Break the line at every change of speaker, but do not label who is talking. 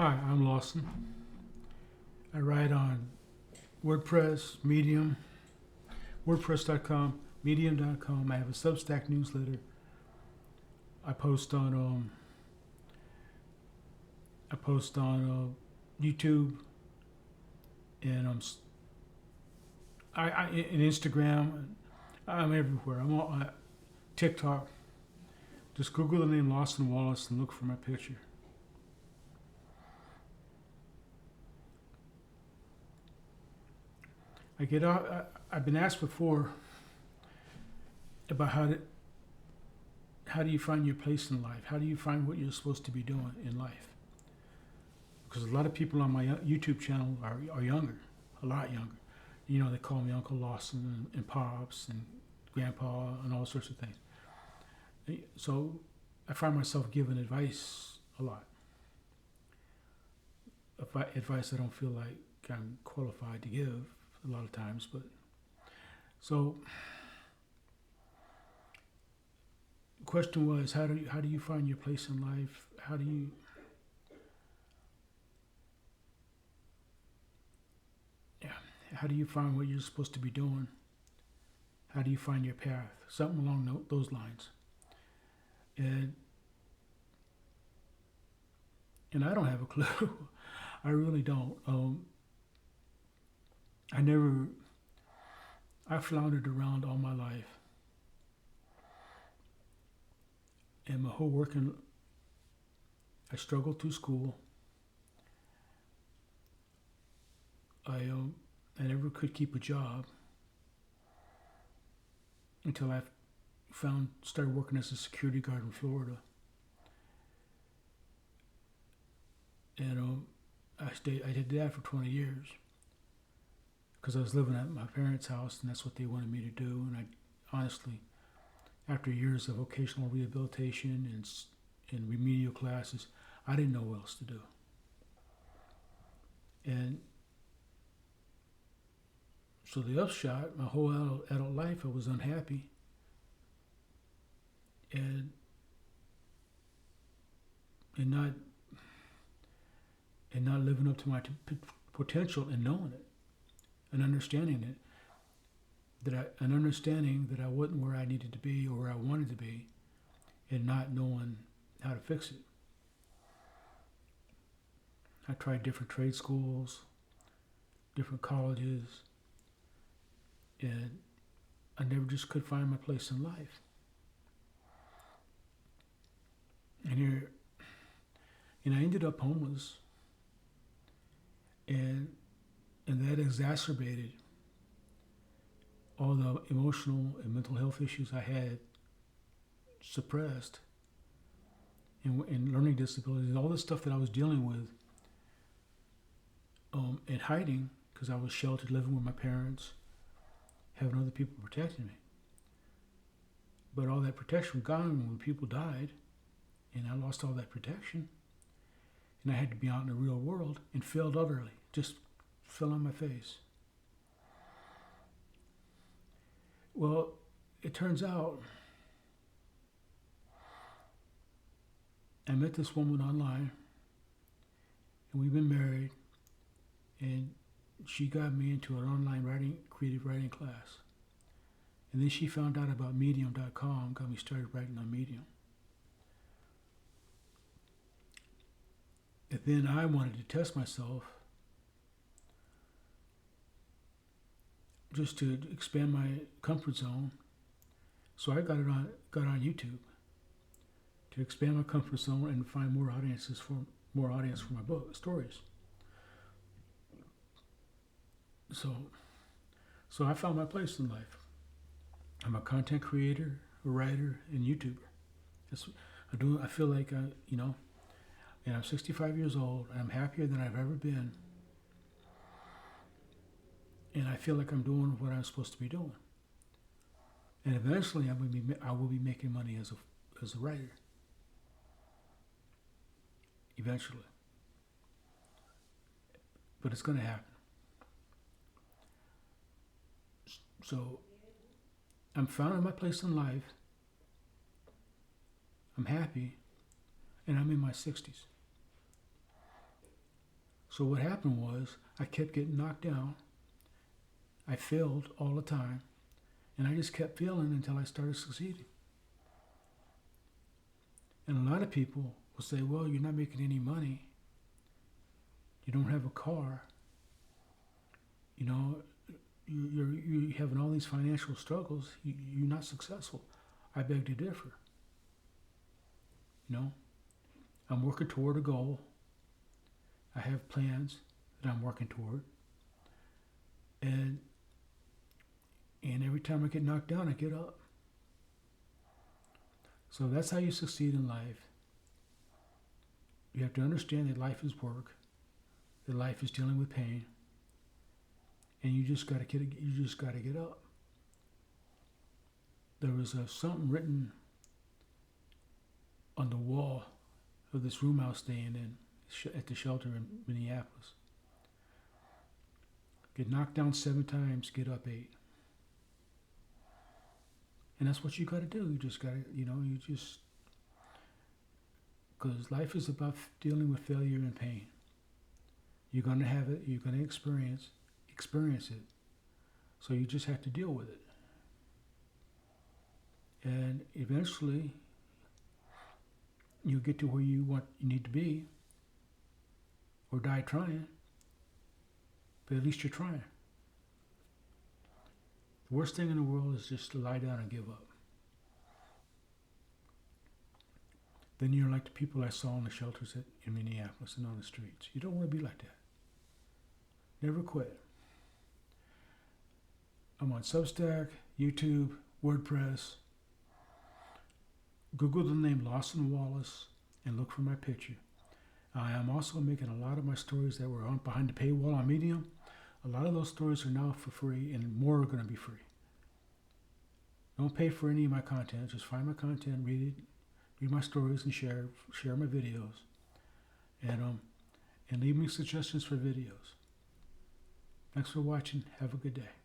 Hi, I'm Lawson. I write on WordPress, Medium, WordPress.com, Medium.com. I have a Substack newsletter. I post on YouTube and and Instagram. I'm everywhere. I'm on TikTok. Just Google the name Lawson Wallace and look for my picture. I get out. I've been asked before about how do you find your place in life? How do you find what you're supposed to be doing in life? Because a lot of people on my YouTube channel are younger, a lot younger. You know, they call me Uncle Lawson and Pops and Grandpa and all sorts of things. So I find myself giving advice a lot. Advice I don't feel like I'm qualified to give a lot of times, but so the question was how do you find your place in life? How do you find what you're supposed to be doing? How do you find your path? Something along those lines. And I don't have a clue. I really don't. I floundered around all my life, and my whole working. I struggled through school. I never could keep a job until I started working as a security guard in Florida. And I did that for 20 years because I was living at my parents' house, and that's what they wanted me to do. And I honestly, after years of vocational rehabilitation and remedial classes, I didn't know what else to do. And so the upshot, my whole adult life, I was unhappy, and not living up to my potential and knowing it and understanding it. An understanding that I wasn't where I needed to be or where I wanted to be, and not knowing how to fix it. I tried different trade schools, different colleges, and I never just could find my place in life. And I ended up homeless, and that exacerbated all the emotional and mental health issues I had suppressed, and learning disabilities, all the stuff that I was dealing with, and hiding because I was sheltered, living with my parents, having other people protecting me. But all that protection was gone when people died, and I lost all that protection, and I had to be out in the real world and failed utterly, just fell on my face. Well, it turns out I met this woman online, and we've been married, and she got me into an online creative writing class. And then she found out about Medium.com, got me started writing on Medium. And then I wanted to test myself just to expand my comfort zone. So I got on YouTube to expand my comfort zone and find more audience for my book stories. So I found my place in life. I'm a content creator, a writer, and YouTuber. I feel like and I'm 65 years old. And I'm happier than I've ever been, and I feel like I'm doing what I'm supposed to be doing. And eventually, I will be making money as a writer. Eventually, but it's going to happen. So I'm finding my place in life. I'm happy, and I'm in my 60s. So what happened was I kept getting knocked down. I failed all the time. And I just kept failing until I started succeeding. And a lot of people will say, well, you're not making any money. You don't have a car. You know, you're having all these financial struggles. You're not successful. I beg to differ. You know, I'm working toward a goal. I have plans that I'm working toward. And every time I get knocked down, I get up. So that's how you succeed in life. You have to understand that life is work, that life is dealing with pain, and you just got to get up. There was something written on the wall of this room I was staying in at the shelter in Minneapolis. Get knocked down 7 times, get up 8. And that's what you got to do. You just got to, because life is about dealing with failure and pain. You're going to have it. You're going to experience it. So you just have to deal with it. And eventually, you'll get to where you need to be, or die trying. But at least you're trying. The worst thing in the world is just to lie down and give up. Then you're like the people I saw in the shelters in Minneapolis and on the streets. You don't want to be like that. Never quit. I'm on Substack, YouTube, WordPress. Google the name Lawson Wallace and look for my picture. I am also making a lot of my stories that were on behind the paywall on Medium. A lot of those stories are now for free, and more are going to be free. Don't pay for any of my content. Just find my content, read it, read my stories, and share my videos. And leave me suggestions for videos. Thanks for watching. Have a good day.